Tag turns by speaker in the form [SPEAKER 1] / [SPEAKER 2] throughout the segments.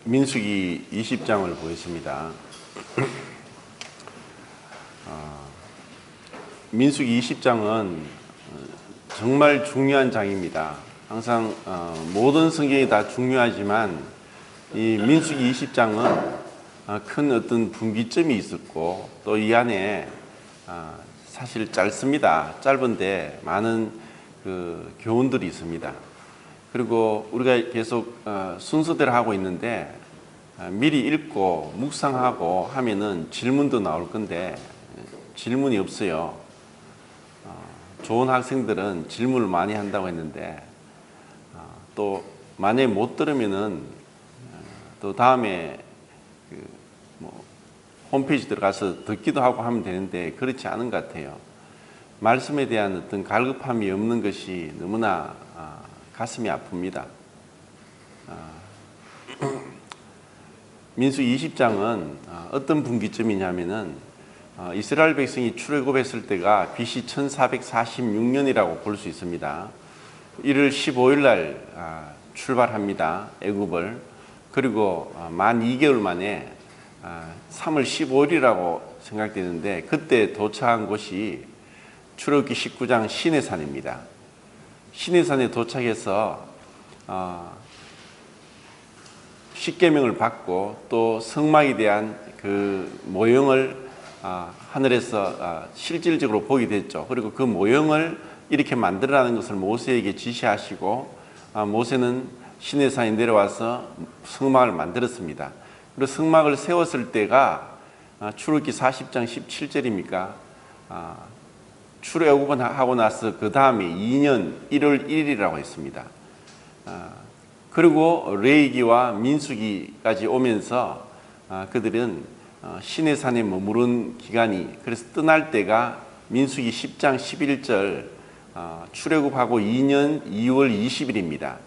[SPEAKER 1] 민수기 20장을 보겠습니다. 민수기 20장은 정말 중요한 장입니다. 항상 모든 성경이 다 중요하지만 이 민수기 20장은 큰 어떤 분기점이 있었고 또 이 안에 사실 짧습니다. 짧은데 많은 그 교훈들이 있습니다. 그리고 우리가 계속 순서대로 하고 있는데 미리 읽고 묵상하고 하면은 질문도 나올 건데 질문이 없어요. 좋은 학생들은 질문을 많이 한다고 했는데 또 만약에 못 들으면은 또 다음에 홈페이지 들어가서 듣기도 하고 하면 되는데 그렇지 않은 것 같아요. 말씀에 대한 어떤 갈급함이 없는 것이 너무나 가슴이 아픕니다. 민수기 20장은 어떤 분기점이냐면은 이스라엘 백성이 출애굽했을 때가 BC 1446년이라고 볼 수 있습니다. 1월 15일 날 출발합니다. 애굽을. 그리고 만 2개월 만에 3월 15일이라고 생각되는데 그때 도착한 곳이 출애굽기 19장 시내산입니다. 시내산에 도착해서 십계명을 받고 또 성막에 대한 그 모형을 하늘에서 실질적으로 보게 됐죠. 그리고 그 모형을 이렇게 만들어라는 것을 모세에게 지시하시고 모세는 시내산에 내려와서 성막을 만들었습니다. 그리고 성막을 세웠을 때가 출애굽기 40장 17절입니까? 출애굽을 하고 나서 그 다음에 2년 1월 1일이라고 했습니다. 그리고 레위기와 민수기까지 오면서 그들은 시내산에 머무른 기간이 그래서 떠날 때가 민수기 10장 11절 출애굽하고 2년 2월 20일입니다.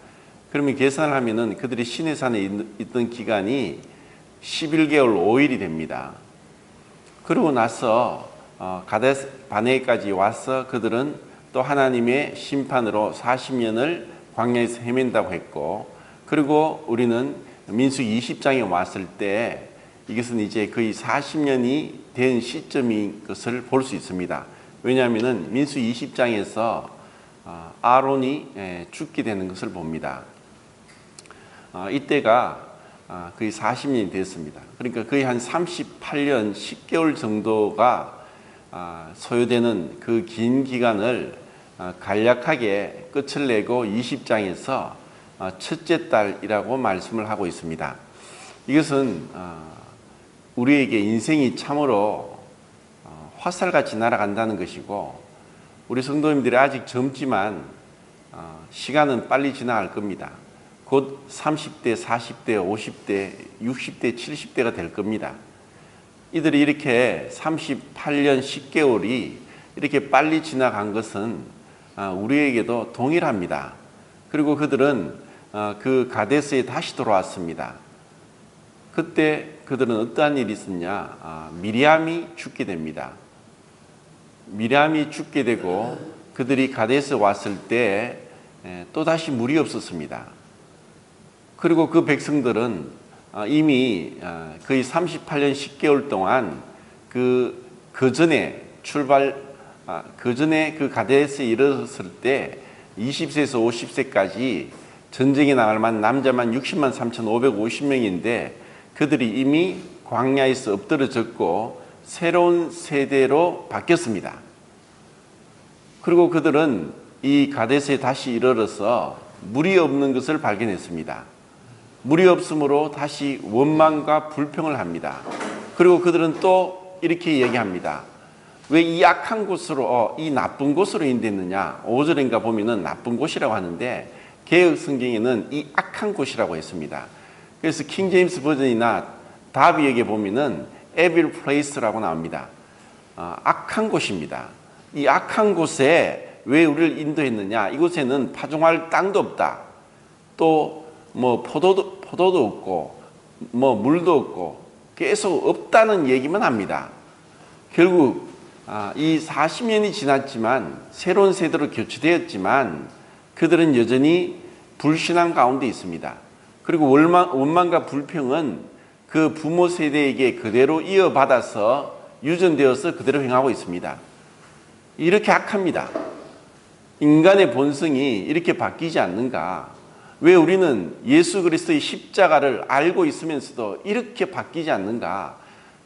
[SPEAKER 1] 그러면 계산을 하면은 그들이 시내산에 있던 기간이 11개월 5일이 됩니다. 그러고 나서 가데스 바네까지 와서 그들은 또 하나님의 심판으로 40년을 광야에서 헤맨다고 했고, 그리고 우리는 민수기 20장에 왔을 때 이것은 이제 거의 40년이 된 시점인 것을 볼 수 있습니다. 왜냐하면 민수기 20장에서 아론이 죽게 되는 것을 봅니다. 이때가 거의 40년이 됐습니다. 그러니까 거의 한 38년 10개월 정도가 소요되는 그 긴 기간을 간략하게 끝을 내고 20장에서 첫째 달이라고 말씀을 하고 있습니다. 이것은 우리에게 인생이 참으로 화살같이 날아간다는 것이고 우리 성도님들이 아직 젊지만 시간은 빨리 지나갈 겁니다. 곧 30대, 40대, 50대, 60대, 70대가 될 겁니다. 이들이 이렇게 38년 10개월이 이렇게 빨리 지나간 것은 우리에게도 동일합니다. 그리고 그들은 그 가데스에 다시 돌아왔습니다. 그때 그들은 어떠한 일이 있었냐? 미리암이 죽게 됩니다. 미리암이 죽게 되고 그들이 가데스에 왔을 때 또다시 물이 없었습니다. 그리고 그 백성들은 이미 거의 38년 10개월 동안 그 전에 그 전에 그 가데스에 이르렀을 때 20세에서 50세까지 전쟁에 나갈 만한 남자만 60만 3,550명인데 그들이 이미 광야에서 엎드러졌고 새로운 세대로 바뀌었습니다. 그리고 그들은 이 가데스에 다시 이르러서 물이 없는 것을 발견했습니다. 물이 없으므로 다시 원망과 불평을 합니다. 그리고 그들은 또 이렇게 얘기합니다. 왜 이 악한 곳으로 이 나쁜 곳으로 인도했느냐? 5절인가 보면은 나쁜 곳이라고 하는데 개역 성경에는 이 악한 곳이라고 했습니다. 그래서 킹 제임스 버전이나 다비에게 보면은 evil place라고 나옵니다. 악한 곳입니다. 이 악한 곳에 왜 우리를 인도했느냐? 이곳에는 파종할 땅도 없다. 또 뭐 포도도 없고 뭐 물도 없고 계속 없다는 얘기만 합니다. 결국 이 40년이 지났지만 새로운 세대로 교체되었지만 그들은 여전히 불신앙 가운데 있습니다. 그리고 원망과 불평은 그 부모 세대에게 그대로 이어받아서 유전되어서 그대로 행하고 있습니다. 이렇게 악합니다. 인간의 본성이 이렇게 바뀌지 않는가? 왜 우리는 예수 그리스도의 십자가를 알고 있으면서도 이렇게 바뀌지 않는가?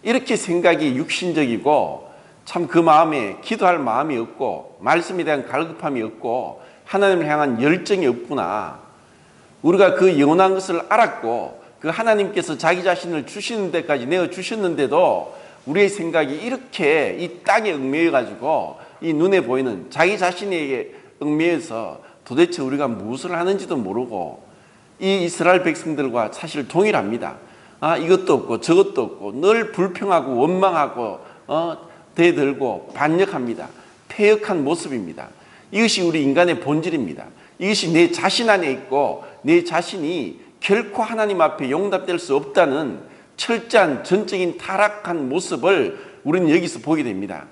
[SPEAKER 1] 이렇게 생각이 육신적이고 참 그 마음에 기도할 마음이 없고 말씀에 대한 갈급함이 없고 하나님을 향한 열정이 없구나. 우리가 그 영원한 것을 알았고 그 하나님께서 자기 자신을 주시는 데까지 내어주셨는데도 우리의 생각이 이렇게 이 땅에 얽매여 가지고 이 눈에 보이는 자기 자신에게 얽매여서 도대체 우리가 무엇을 하는지도 모르고 이 이스라엘 백성들과 사실 동일합니다. 이것도 없고 저것도 없고 늘 불평하고 원망하고 대들고 반역합니다. 패역한 모습입니다. 이것이 우리 인간의 본질입니다. 이것이 내 자신 안에 있고 내 자신이 결코 하나님 앞에 용납될 수 없다는 철저한 전적인 타락한 모습을 우리는 여기서 보게 됩니다.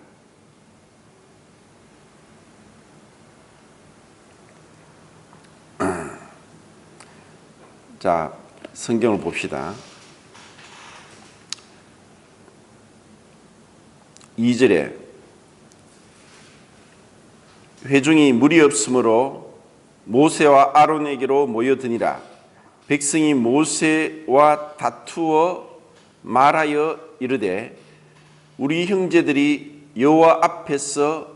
[SPEAKER 1] 자, 성경을 봅시다. 2절에 회중이 무리 없으므로 모세와 아론에게로 모여드니라. 백성이 모세와 다투어 말하여 이르되 우리 형제들이 여호와 앞에서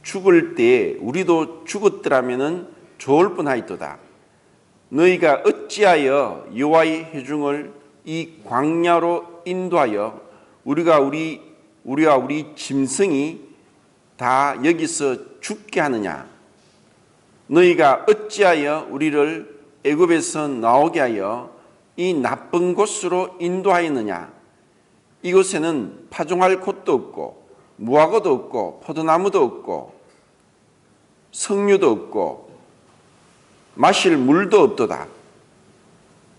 [SPEAKER 1] 죽을 때에 우리도 죽었더라면은 좋을 뻔하였도다. 너희가 어찌하여 여호와의 회중을 이 광야로 인도하여 우리와 우리 짐승이 다 여기서 죽게 하느냐? 너희가 어찌하여 우리를 애굽에서 나오게 하여 이 나쁜 곳으로 인도하였느냐? 이곳에는 파종할 곳도 없고 무화과도 없고 포도나무도 없고 석류도 없고 마실 물도 없도다.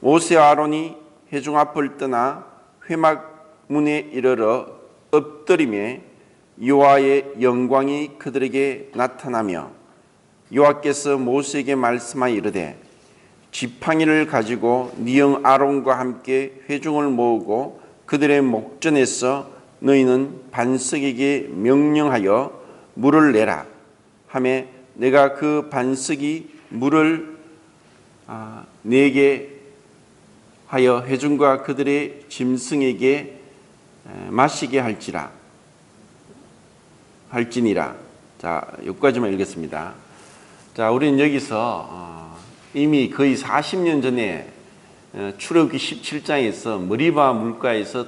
[SPEAKER 1] 모세와 아론이 회중 앞을 떠나 회막문에 이르러 엎드리매 여호와의 영광이 그들에게 나타나며 여호와께서 모세에게 말씀하여 이르되 지팡이를 가지고 네 형 아론과 함께 회중을 모으고 그들의 목전에서 너희는 반석에게 명령하여 물을 내라 하매 내가 그 반석이 물을 내게 하여 회중과 그들의 짐승에게 마시게 할지니라. 자, 여기까지만 읽겠습니다. 자, 우리는 여기서 이미 거의 40년 전에 출애굽기 17장에서 머리바 물가에서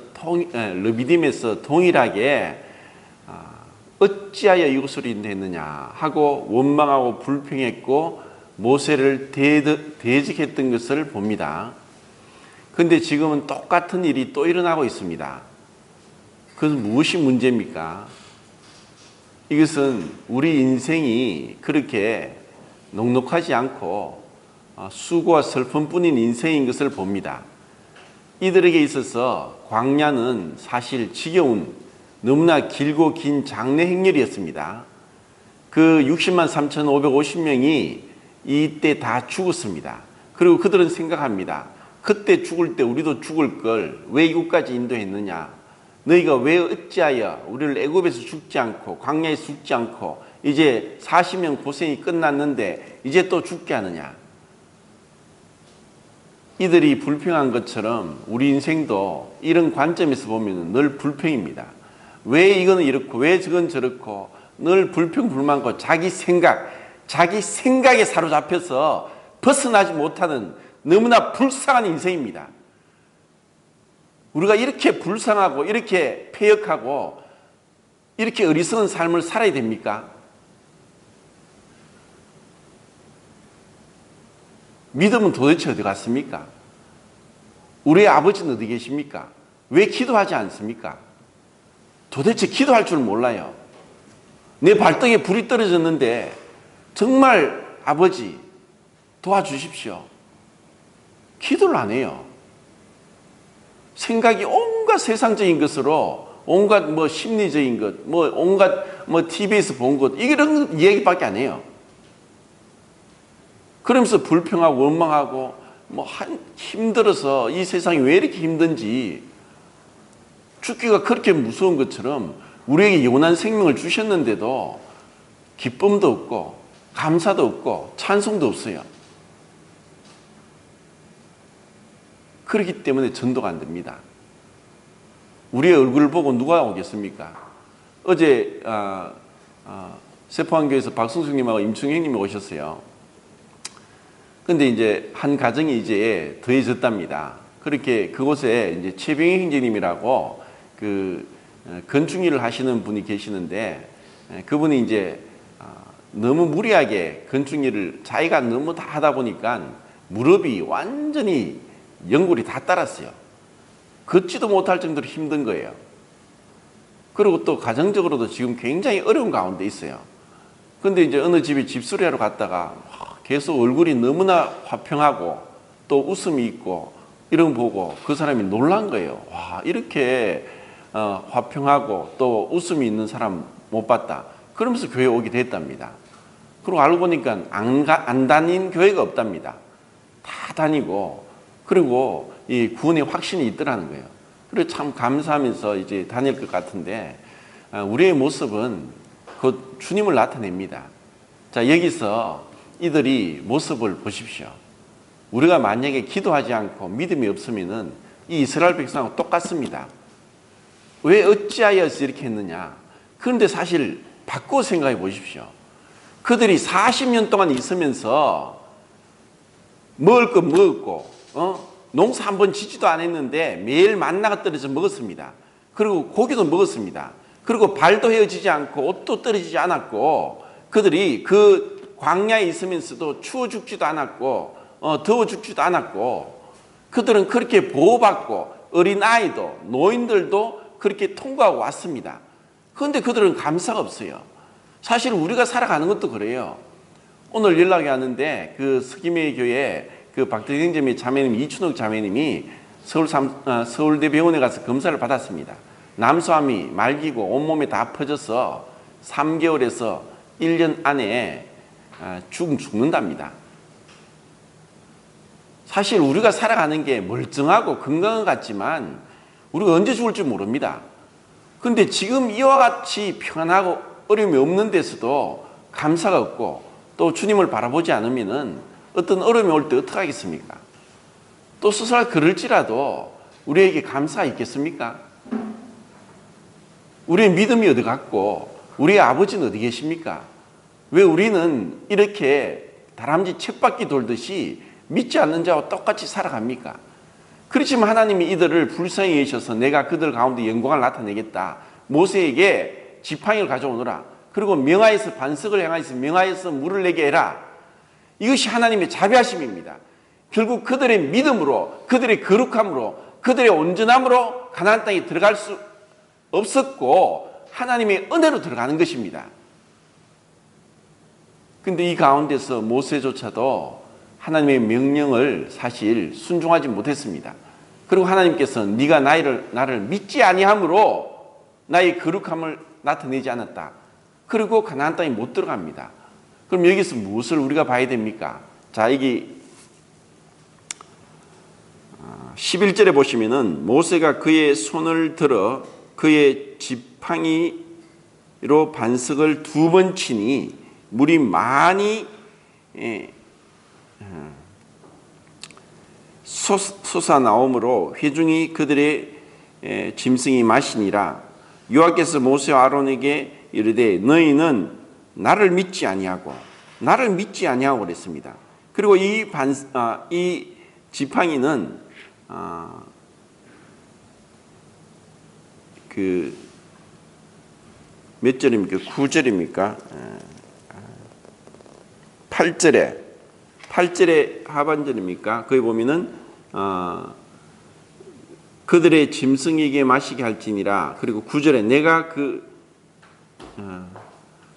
[SPEAKER 1] 르비딤에서 동일하게 어찌하여 이곳으로 인도했느냐 하고 원망하고 불평했고 모세를 대적했던 것을 봅니다. 그런데 지금은 똑같은 일이 또 일어나고 있습니다. 그것은 무엇이 문제입니까? 이것은 우리 인생이 그렇게 녹록하지 않고 수고와 슬픔뿐인 인생인 것을 봅니다. 이들에게 있어서 광야는 사실 지겨운 너무나 길고 긴 장래 행렬이었습니다. 그 60만 3,550명이 이때 다 죽었습니다. 그리고 그들은 생각합니다. 그때 죽을 때 우리도 죽을 걸 왜 이곳까지 인도했느냐? 너희가 왜 어찌하여 우리를 애굽에서 죽지 않고 광야에서 죽지 않고 이제 40년 고생이 끝났는데 이제 또 죽게 하느냐? 이들이 불평한 것처럼 우리 인생도 이런 관점에서 보면 늘 불평입니다. 왜 이거는 이렇고 왜 저건 저렇고 늘 불평불만고 자기 생각에 사로잡혀서 벗어나지 못하는 너무나 불쌍한 인생입니다. 우리가 이렇게 불쌍하고 이렇게 패역하고 이렇게 어리석은 삶을 살아야 됩니까? 믿음은 도대체 어디 갔습니까? 우리의 아버지는 어디 계십니까? 왜 기도하지 않습니까? 도대체 기도할 줄 몰라요. 내 발등에 불이 떨어졌는데 정말 아버지 도와주십시오. 기도를 안 해요. 생각이 온갖 세상적인 것으로 온갖 심리적인 것, 온갖 TV에서 본 것, 이런 얘기밖에 안 해요. 그러면서 불평하고 원망하고 힘들어서 이 세상이 왜 이렇게 힘든지, 죽기가 그렇게 무서운 것처럼 우리에게 영원한 생명을 주셨는데도 기쁨도 없고 감사도 없고 찬송도 없어요. 그렇기 때문에 전도가 안 됩니다. 우리의 얼굴을 보고 누가 오겠습니까? 어제 세포한교회에서 박승숙님하고 임충형님이 오셨어요. 근데 이제 한 가정이 이제 더해졌답니다. 그렇게 그곳에 이제 최병희 형제님이라고 그 건축 일을 하시는 분이 계시는데, 그분이 이제 너무 무리하게 건축 일을 자기가 너무 다 하다 보니까 무릎이 완전히 연골이 다 따랐어요. 걷지도 못할 정도로 힘든 거예요. 그리고 또 가정적으로도 지금 굉장히 어려운 가운데 있어요. 근데 이제 어느 집에 집수리하러 갔다가 계속 얼굴이 너무나 화평하고 또 웃음이 있고 이런 거 보고 그 사람이 놀란 거예요. 와, 이렇게 화평하고 또 웃음이 있는 사람 못 봤다. 그러면서 교회에 오게 됐답니다. 그리고 알고 보니까 안 다닌 교회가 없답니다. 다 다니고, 그리고 이 구원의 확신이 있더라는 거예요. 그래서 참 감사하면서 이제 다닐 것 같은데, 우리의 모습은 곧 주님을 나타냅니다. 자, 여기서 이들이 모습을 보십시오. 우리가 만약에 기도하지 않고 믿음이 없으면은 이 이스라엘 백성하고 똑같습니다. 왜 어찌하여서 이렇게 했느냐? 그런데 사실 바꿔 생각해 보십시오. 그들이 40년 동안 있으면서 먹을 거 먹었고, 농사 한 번 짓지도 않았는데 매일 만나가 떨어져 먹었습니다. 그리고 고기도 먹었습니다. 그리고 발도 헤어지지 않고 옷도 떨어지지 않았고, 그들이 그 광야에 있으면서도 추워 죽지도 않았고 더워 죽지도 않았고, 그들은 그렇게 보호받고 어린아이도 노인들도 그렇게 통과하고 왔습니다. 그런데 그들은 감사가 없어요. 사실 우리가 살아가는 것도 그래요. 오늘 연락이 왔는데 그 서기매 교회 그 박대경제의 자매님 이춘옥 자매님이 서울대병원에 가서 검사를 받았습니다. 남소암이 말기고 온몸에 다 퍼져서 3개월에서 1년 안에 죽는답니다. 사실 우리가 살아가는 게 멀쩡하고 건강한 것 같지만 우리가 언제 죽을지 모릅니다. 그런데 지금 이와 같이 평안하고 어려움이 없는 데서도 감사가 없고 또 주님을 바라보지 않으면은 어떤 어려움이 올 때 어떡하겠습니까? 또 스스로 그럴지라도 우리에게 감사가 있겠습니까? 우리의 믿음이 어디 갔고 우리의 아버지는 어디 계십니까? 왜 우리는 이렇게 다람쥐 쳇바퀴 돌듯이 믿지 않는 자와 똑같이 살아갑니까? 그렇지만 하나님이 이들을 불쌍히 여기셔서 내가 그들 가운데 영광을 나타내겠다. 모세에게 지팡이를 가져오너라. 그리고 명하에서 반석을 향하여서 명하에서 물을 내게 해라. 이것이 하나님의 자비하심입니다. 결국 그들의 믿음으로, 그들의 거룩함으로, 그들의 온전함으로 가나안 땅에 들어갈 수 없었고 하나님의 은혜로 들어가는 것입니다. 그런데 이 가운데서 모세조차도 하나님의 명령을 사실 순종하지 못했습니다. 그리고 하나님께서 네가 나를 믿지 아니함으로 나의 거룩함을 나타내지 않았다. 그리고 가나안 땅에 못 들어갑니다. 그럼 여기서 무엇을 우리가 봐야 됩니까? 자, 여기 11절에 보시면은 모세가 그의 손을 들어 그의 지팡이로 반석을 2번 치니 물이 많이 솟아나오므로 회중이 그들의 짐승이 마시니라. 여호와께서 모세와 아론에게 이르되 너희는 나를 믿지 아니하고 그랬습니다. 그리고 이 지팡이는 그 몇 절입니까? 9절입니까? 8절의 하반절입니까? 거기 보면은 그들의 짐승에게 마시게 할지니라. 그리고 9절에 내가 그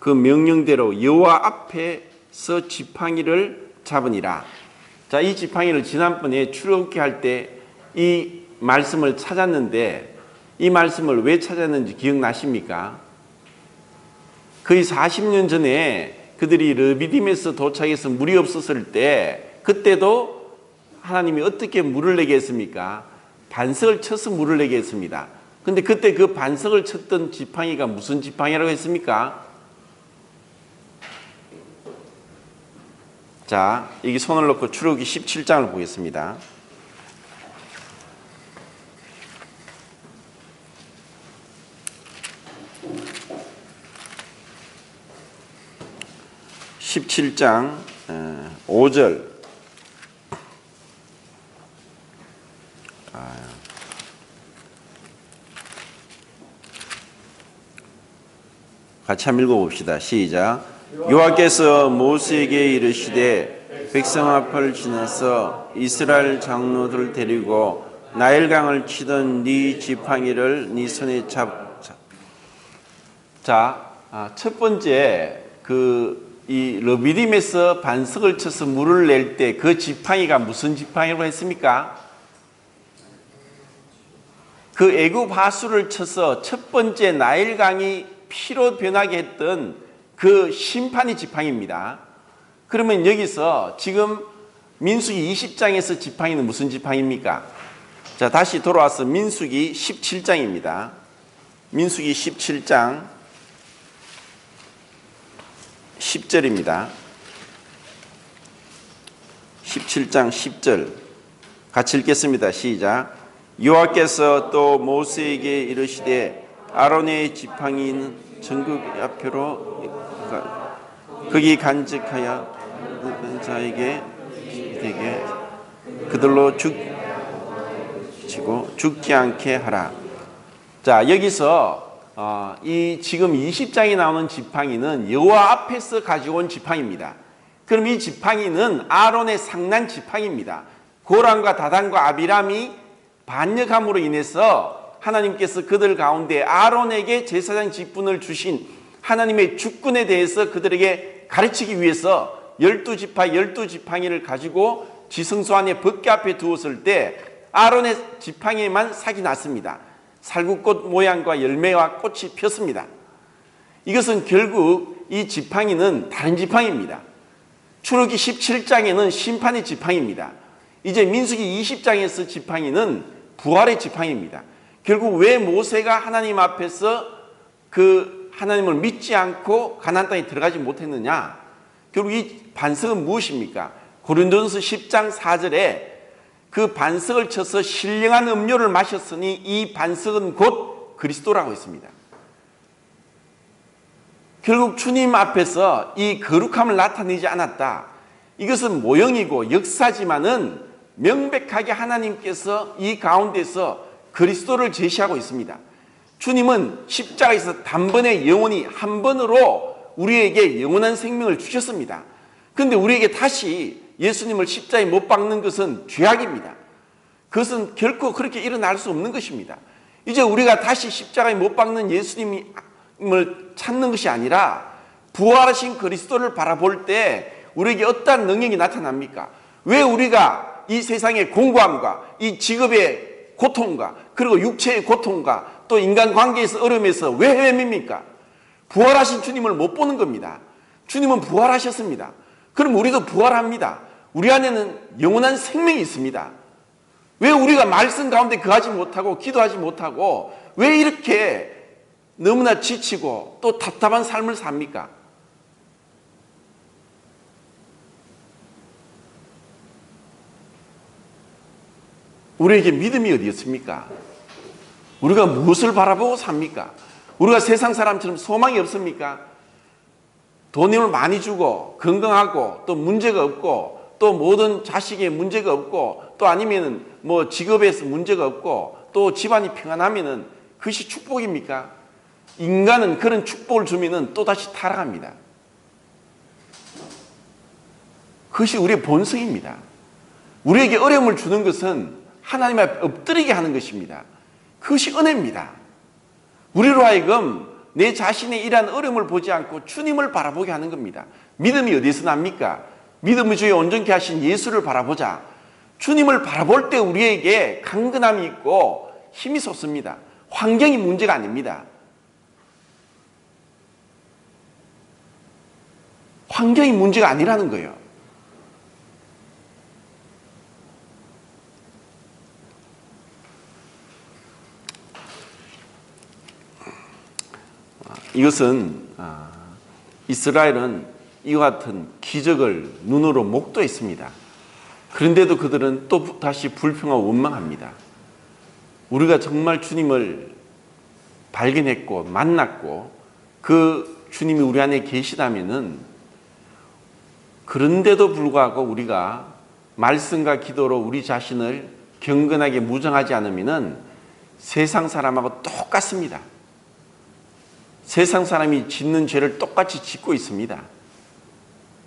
[SPEAKER 1] 명령대로 여호와 앞에서 지팡이를 잡으니라. 자, 이 지팡이를 지난번에 출애굽기 할 때 이 말씀을 찾았는데 이 말씀을 왜 찾았는지 기억나십니까? 거의 40년 전에 그들이 르비딤에서 도착해서 물이 없었을 때 그때도 하나님이 어떻게 물을 내게 했습니까? 반석을 쳐서 물을 내게 했습니다. 근데 그때 그 반석을 쳤던 지팡이가 무슨 지팡이라고 했습니까? 자, 여기 손을 놓고 출애굽기 17장을 보겠습니다. (17장) 5절. 같이 한번 읽어봅시다. 시작. 여호와께서 모세에게 이르시되 백성 앞을 지나서 이스라엘 장로들을 데리고 나일강을 치던 네 지팡이를 네 손에 잡자. 자, 첫 번째 이 르비딤에서 반석을 쳐서 물을 낼 때 그 지팡이가 무슨 지팡이라고 했습니까? 그 애굽 하수를 쳐서 첫 번째 나일강이 피로 변하게 했던 그 심판의 지팡이입니다. 그러면 여기서 지금 민수기 20장에서 지팡이는 무슨 지팡이입니까? 자, 다시 돌아와서 민수기 17장입니다. 민수기 17장 10절입니다. 17장 10절 같이 읽겠습니다. 시작. 여호와께서 또 모세에게 이르시되 아론의 지팡이는 전국 앞으로 거기 간직하여 자에게 되게 그들로 죽지 않게 하라. 자, 여기서 이 지금 20장에 나오는 지팡이는 여호와 앞에서 가져온 지팡이입니다. 그럼 이 지팡이는 아론의 상난 지팡이입니다. 고란과 다단과 아비람이 반역함으로 인해서 하나님께서 그들 가운데 아론에게 제사장 직분을 주신 하나님의 주권에 대해서 그들에게 가르치기 위해서 12지파 12지팡이를 가지고 지성소 안에 법궤 앞에 두었을 때 아론의 지팡이에만 삭이 났습니다. 살구꽃 모양과 열매와 꽃이 폈습니다. 이것은 결국 이 지팡이는 다른 지팡이입니다. 출애굽기 17장에는 심판의 지팡이입니다. 이제 민수기 20장에서 지팡이는 부활의 지팡이입니다. 결국 왜 모세가 하나님 앞에서 그 하나님을 믿지 않고 가나안 땅에 들어가지 못했느냐? 결국 이 반석은 무엇입니까? 고린도전서 10장 4절에 그 반석을 쳐서 신령한 음료를 마셨으니 이 반석은 곧 그리스도라고 했습니다. 결국 주님 앞에서 이 거룩함을 나타내지 않았다. 이것은 모형이고 역사지만은 명백하게 하나님께서 이 가운데서 그리스도를 제시하고 있습니다. 주님은 십자가에서 단번에 영원히 한 번으로 우리에게 영원한 생명을 주셨습니다. 그런데 우리에게 다시 예수님을 십자가에 못 박는 것은 죄악입니다. 그것은 결코 그렇게 일어날 수 없는 것입니다. 이제 우리가 다시 십자가에 못 박는 예수님을 찾는 것이 아니라 부활하신 그리스도를 바라볼 때 우리에게 어떠한 능력이 나타납니까? 왜 우리가 이 세상의 공고함과 이 직업의 고통과 그리고 육체의 고통과 또 인간관계에서 어려움에서 왜 헤맵니까? 부활하신 주님을 못 보는 겁니다. 주님은 부활하셨습니다. 그럼 우리도 부활합니다. 우리 안에는 영원한 생명이 있습니다. 왜 우리가 말씀 가운데 거하지 못하고 기도하지 못하고 왜 이렇게 너무나 지치고 또 답답한 삶을 삽니까? 우리에게 믿음이 어디 있습니까? 우리가 무엇을 바라보고 삽니까? 우리가 세상 사람처럼 소망이 없습니까? 돈을 많이 주고 건강하고 또 문제가 없고 또 모든 자식에 문제가 없고 또 아니면은 뭐 직업에서 문제가 없고 또 집안이 평안하면은 그것이 축복입니까? 인간은 그런 축복을 주면은 또 다시 타락합니다. 그것이 우리의 본성입니다. 우리에게 어려움을 주는 것은 하나님 앞에 엎드리게 하는 것입니다. 그것이 은혜입니다. 우리로 하여금 내 자신의 이러한 어려움을 보지 않고 주님을 바라보게 하는 겁니다. 믿음이 어디서 납니까? 믿음의 주에 온전케 하신 예수를 바라보자. 주님을 바라볼 때 우리에게 강건함이 있고 힘이 솟습니다. 환경이 문제가 아닙니다. 환경이 문제가 아니라는 거예요. 이것은 이스라엘은 이와 같은 기적을 눈으로 목도했습니다. 그런데도 그들은 또 다시 불평하고 원망합니다. 우리가 정말 주님을 발견했고 만났고 그 주님이 우리 안에 계시다면은, 그런데도 불구하고 우리가 말씀과 기도로 우리 자신을 경건하게 무장하지 않으면은 세상 사람하고 똑같습니다. 세상 사람이 짓는 죄를 똑같이 짓고 있습니다.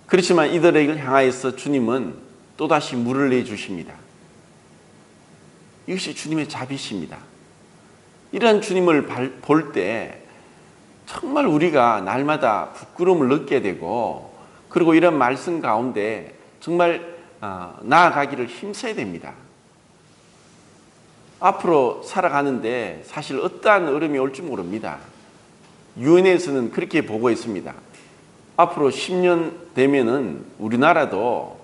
[SPEAKER 1] 그렇지만 이들에게 향하여서 주님은 또다시 물을 내주십니다. 이것이 주님의 자비십니다. 이런 주님을 볼 때 정말 우리가 날마다 부끄러움을 느끼게 되고, 그리고 이런 말씀 가운데 정말 나아가기를 힘써야 됩니다. 앞으로 살아가는데 사실 어떠한 어려움이 올지 모릅니다. 유엔에서는 그렇게 보고 있습니다. 앞으로 10년 되면은 우리나라도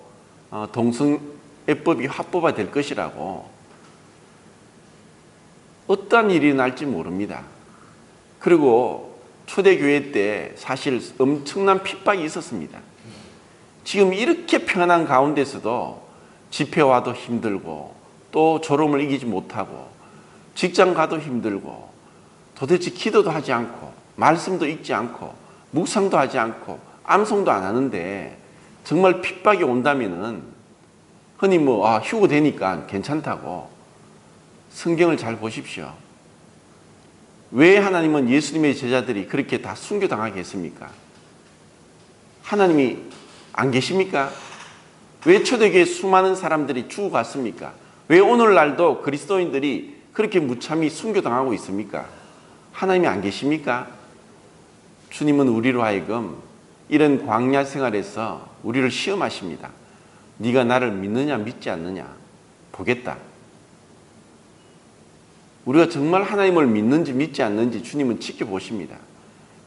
[SPEAKER 1] 동성애법이 합법화될 것이라고. 어떠한 일이 날지 모릅니다. 그리고 초대교회 때 사실 엄청난 핍박이 있었습니다. 지금 이렇게 평안한 가운데서도 집회 와도 힘들고, 또 졸음을 이기지 못하고, 직장 가도 힘들고, 도대체 기도도 하지 않고, 말씀도 읽지 않고, 묵상도 하지 않고, 암송도 안 하는데 정말 핍박이 온다면은 흔히 휴고 되니까 괜찮다고. 성경을 잘 보십시오. 왜 하나님은 예수님의 제자들이 그렇게 다 순교당하게 했습니까? 하나님이 안 계십니까? 왜 초대교회 수많은 사람들이 죽어갔습니까? 왜 오늘날도 그리스도인들이 그렇게 무참히 순교당하고 있습니까? 하나님이 안 계십니까? 주님은 우리로 하여금 이런 광야 생활에서 우리를 시험하십니다. 네가 나를 믿느냐 믿지 않느냐 보겠다. 우리가 정말 하나님을 믿는지 믿지 않는지 주님은 지켜보십니다.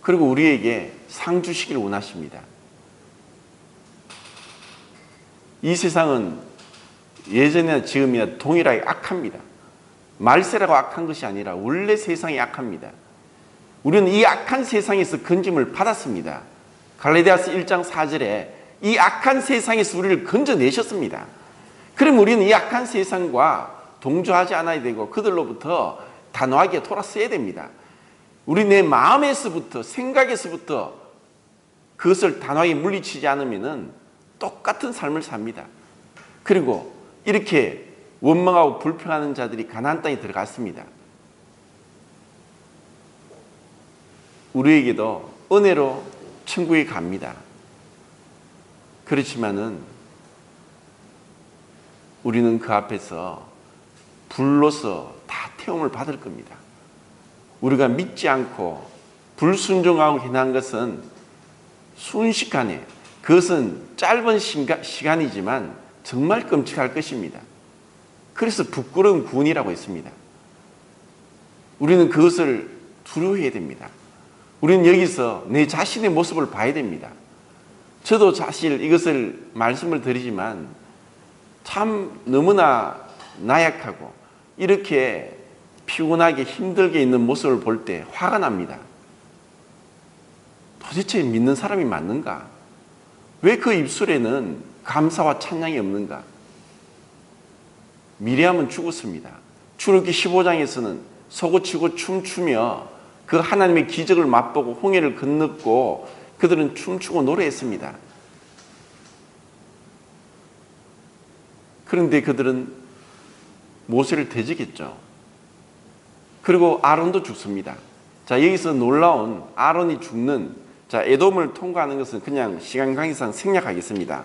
[SPEAKER 1] 그리고 우리에게 상 주시길 원하십니다. 이 세상은 예전이나 지금이나 동일하게 악합니다. 말세라고 악한 것이 아니라 원래 세상이 악합니다. 우리는 이 악한 세상에서 건짐을 받았습니다. 갈라디아서 1장 4절에 이 악한 세상에서 우리를 건져내셨습니다. 그럼 우리는 이 악한 세상과 동조하지 않아야 되고 그들로부터 단호하게 돌아서야 됩니다. 우리 내 마음에서부터, 생각에서부터 그것을 단호하게 물리치지 않으면 똑같은 삶을 삽니다. 그리고 이렇게 원망하고 불평하는 자들이 가나안 땅에 들어갔습니다. 우리에게도 은혜로 천국에 갑니다. 그렇지만은 우리는 그 앞에서 불로서 다 태움을 받을 겁니다. 우리가 믿지 않고 불순종하고 행한 것은 순식간에, 그것은 짧은 시간이지만 정말 끔찍할 것입니다. 그래서 부끄러운 구원이라고 했습니다. 우리는 그것을 두려워해야 됩니다. 우리는 여기서 내 자신의 모습을 봐야 됩니다. 저도 사실 이것을 말씀을 드리지만 참 너무나 나약하고 이렇게 피곤하게 힘들게 있는 모습을 볼 때 화가 납니다. 도대체 믿는 사람이 맞는가? 왜 그 입술에는 감사와 찬양이 없는가? 미리암은 죽었습니다. 출애굽기 15장에서는 소고치고 춤추며 그 하나님의 기적을 맛보고 홍해를 건넜고 그들은 춤추고 노래했습니다. 그런데 그들은 모세를 대적했죠. 그리고 아론도 죽습니다. 자, 여기서 놀라운 아론이 죽는, 자, 에돔을 통과하는 것은 그냥 시간 관계상 생략하겠습니다.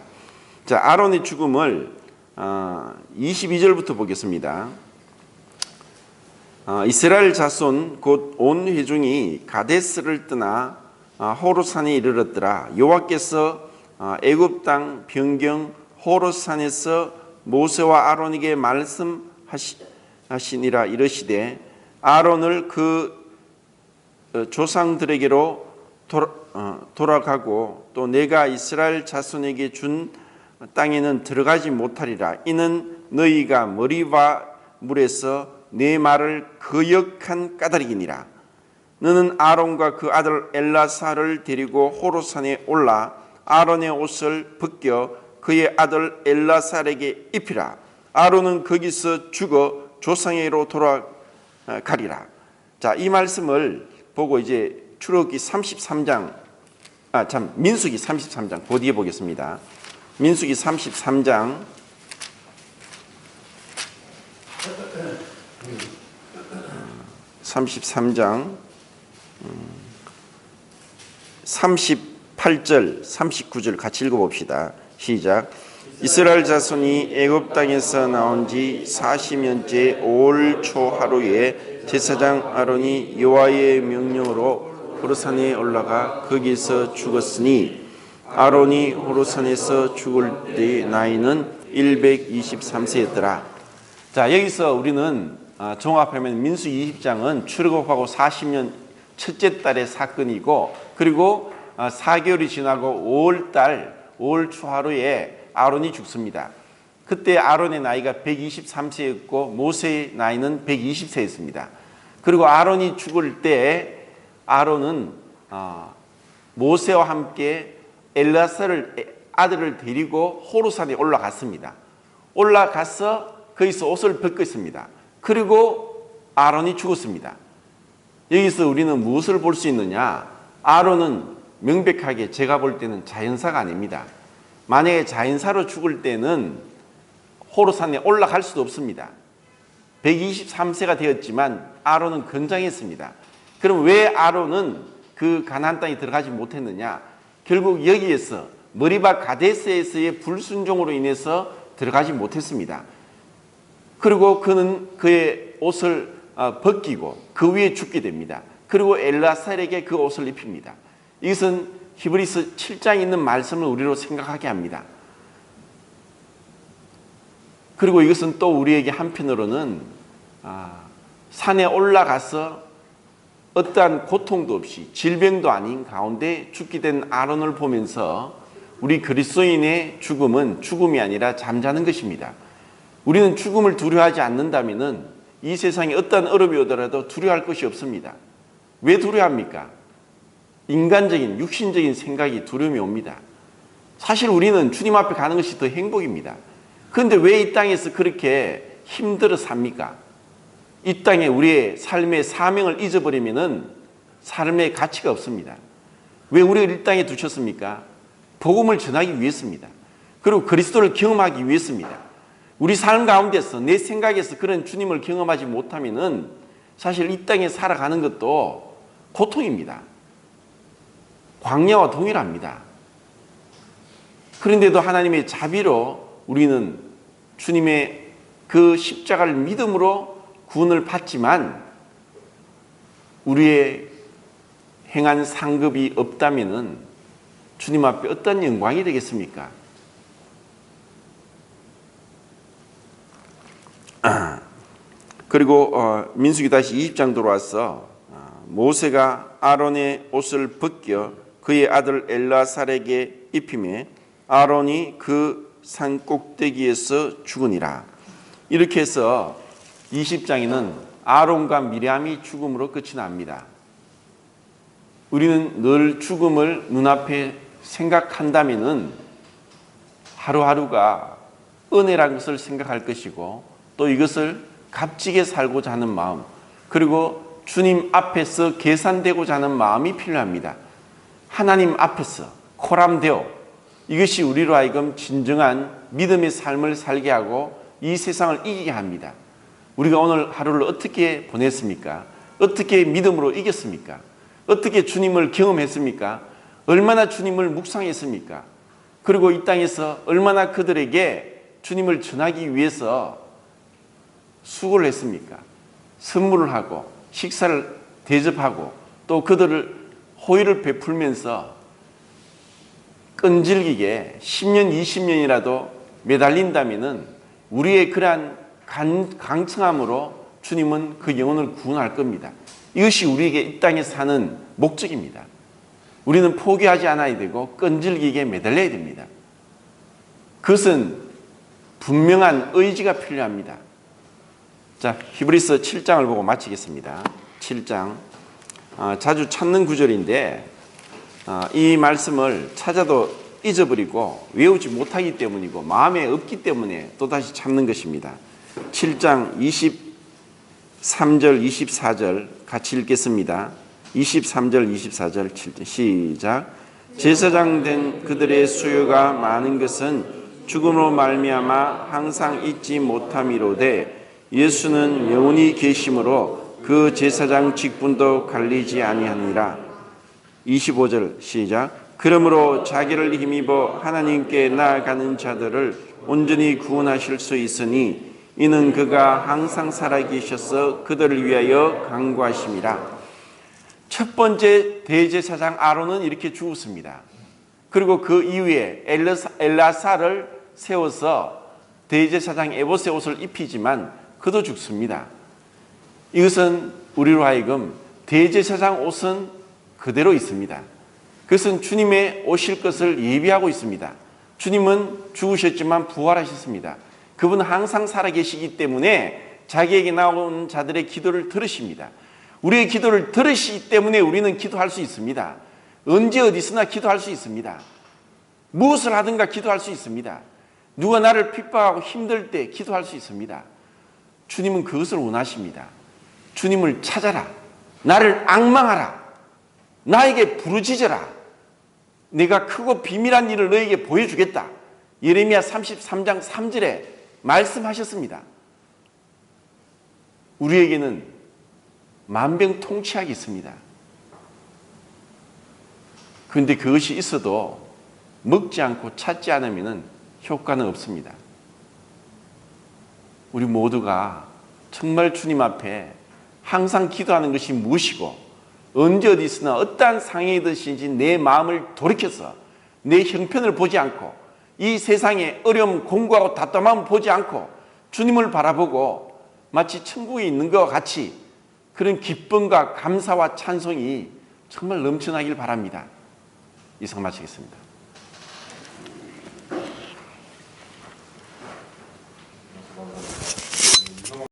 [SPEAKER 1] 자, 아론의 죽음을 22절부터 보겠습니다. 이스라엘 자손 곧 온 회중이 가데스를 떠나 호로산에 이르렀더라. 여호와께서 애굽 땅 변경 호로산에서 모세와 아론에게 말씀하시니라. 이르시되 아론을 그 조상들에게로 돌아가고 또 내가 이스라엘 자손에게 준 땅에는 들어가지 못하리라. 이는 너희가 머리와 물에서 내 말을 거역한 까닭이니라. 너는 아론과 그 아들 엘라사를 데리고 호로산에 올라 아론의 옷을 벗겨 그의 아들 엘라살에게 입히라. 아론은 거기서 죽어 조상에게로 돌아가리라. 자, 이 말씀을 보고 이제 출애굽기 33장, 민수기 33장, 그 뒤에 보겠습니다. 민수기 33장, 38절, 39절 같이 읽어봅시다. 시작. 이스라엘 자손이 애굽 땅에서 나온 지 40년째 5월 초 하루에 제사장 아론이 여호와의 명령으로 호르산에 올라가 거기서 죽었으니 아론이 호르산에서 죽을 때의 나이는 123세였더라. 자, 여기서 우리는 종합하면 민수기 20장은 출애굽하고 40년 첫째 달의 사건이고, 그리고 4개월이 지나고 5월 초하루에 아론이 죽습니다. 그때 아론의 나이가 123세였고 모세의 나이는 120세였습니다. 그리고 아론이 죽을 때 아론은 모세와 함께 엘라사를 아들을 데리고 호르산에 올라갔습니다. 올라가서 거기서 옷을 벗고 있습니다. 그리고 아론이 죽었습니다. 여기서 우리는 무엇을 볼 수 있느냐? 아론은 명백하게 제가 볼 때는 자연사가 아닙니다. 만약에 자연사로 죽을 때는 호르산에 올라갈 수도 없습니다. 123세가 되었지만 아론은 건장했습니다. 그럼 왜 아론은 그 가나안 땅에 들어가지 못했느냐? 결국 여기에서 머리바 가데스에서의 불순종으로 인해서 들어가지 못했습니다. 그리고 그는 그의 옷을 벗기고 그 위에 죽게 됩니다. 그리고 엘라살에게 그 옷을 입힙니다. 이것은 히브리서 7장에 있는 말씀을 우리로 생각하게 합니다. 그리고 이것은 또 우리에게 한편으로는 산에 올라가서 어떠한 고통도 없이 질병도 아닌 가운데 죽게 된 아론을 보면서 우리 그리스도인의 죽음은 죽음이 아니라 잠자는 것입니다. 우리는 죽음을 두려워하지 않는다면 이 세상에 어떠한 어려움이 오더라도 두려워할 것이 없습니다. 왜 두려워합니까? 인간적인 육신적인 생각이 두려움이 옵니다. 사실 우리는 주님 앞에 가는 것이 더 행복입니다. 그런데 왜 이 땅에서 그렇게 힘들어 삽니까? 이 땅에 우리의 삶의 사명을 잊어버리면 삶의 가치가 없습니다. 왜 우리를 이 땅에 두셨습니까? 복음을 전하기 위해서입니다. 그리고 그리스도를 경험하기 위해서입니다. 우리 삶 가운데서 내 생각에서 그런 주님을 경험하지 못하면 사실 이 땅에 살아가는 것도 고통입니다. 광야와 동일합니다. 그런데도 하나님의 자비로 우리는 주님의 그 십자가를 믿음으로 구원을 받지만 우리의 행한 상급이 없다면 주님 앞에 어떤 영광이 되겠습니까? 그리고 민수기 다시 20장 들어와서 모세가 아론의 옷을 벗겨 그의 아들 엘라살에게 입히매 아론이 그 산 꼭대기에서 죽으니라. 이렇게 해서 20장에는 아론과 미리암이 죽음으로 끝이 납니다. 우리는 늘 죽음을 눈앞에 생각한다면 하루하루가 은혜라는 것을 생각할 것이고 또 이것을 값지게 살고자 하는 마음, 그리고 주님 앞에서 계산되고자 하는 마음이 필요합니다. 하나님 앞에서 코람데오, 이것이 우리로 하여금 진정한 믿음의 삶을 살게 하고 이 세상을 이기게 합니다. 우리가 오늘 하루를 어떻게 보냈습니까? 어떻게 믿음으로 이겼습니까? 어떻게 주님을 경험했습니까? 얼마나 주님을 묵상했습니까? 그리고 이 땅에서 얼마나 그들에게 주님을 전하기 위해서 수고를 했습니까? 선물을 하고 식사를 대접하고 또 그들을 호의를 베풀면서 끈질기게 10년, 20년이라도 매달린다면 우리의 그러한 강청함으로 주님은 그 영혼을 구원할 겁니다. 이것이 우리에게 이 땅에 사는 목적입니다. 우리는 포기하지 않아야 되고 끈질기게 매달려야 됩니다. 그것은 분명한 의지가 필요합니다. 자, 히브리서 7장을 보고 마치겠습니다. 7장 자주 찾는 구절인데 이 말씀을 찾아도 잊어버리고 외우지 못하기 때문이고 마음에 없기 때문에 또다시 찾는 것입니다. 7장 23절 24절 같이 읽겠습니다. 23절 24절 7절 시작. 제사장 된 그들의 수요가 많은 것은 죽음으로 말미암아 항상 잊지 못함이로되 예수는 영원히 계심으로 그 제사장 직분도 갈리지 아니하니라. 25절 시작. 그러므로 자기를 힘입어 하나님께 나아가는 자들을 온전히 구원하실 수 있으니 이는 그가 항상 살아계셔서 그들을 위하여 간구하심이라. 첫 번째 대제사장 아론은 이렇게 죽었습니다. 그리고 그 이후에 엘라사를 세워서 대제사장 에봇의 옷을 입히지만 그도 죽습니다. 이것은 우리로 하여금 대제사장 옷은 그대로 있습니다. 그것은 주님의 오실 것을 예비하고 있습니다. 주님은 죽으셨지만 부활하셨습니다. 그분은 항상 살아계시기 때문에 자기에게 나온 자들의 기도를 들으십니다. 우리의 기도를 들으시기 때문에 우리는 기도할 수 있습니다. 언제 어디서나 기도할 수 있습니다. 무엇을 하든가 기도할 수 있습니다. 누가 나를 핍박하고 힘들 때 기도할 수 있습니다. 주님은 그것을 원하십니다. 주님을 찾아라. 나를 앙망하라. 나에게 부르짖어라. 내가 크고 비밀한 일을 너에게 보여주겠다. 예레미야 33장 3절에 말씀하셨습니다. 우리에게는 만병통치약이 있습니다. 그런데 그것이 있어도 먹지 않고 찾지 않으면 효과는 없습니다. 우리 모두가 정말 주님 앞에 항상 기도하는 것이 무엇이고 언제 어디서나 어떠한 상황이든지 내 마음을 돌이켜서 내 형편을 보지 않고 이 세상의 어려움, 공고하고 답답함을 보지 않고 주님을 바라보고 마치 천국에 있는 것과 같이 그런 기쁨과 감사와 찬송이 정말 넘쳐나길 바랍니다. 이상 마치겠습니다.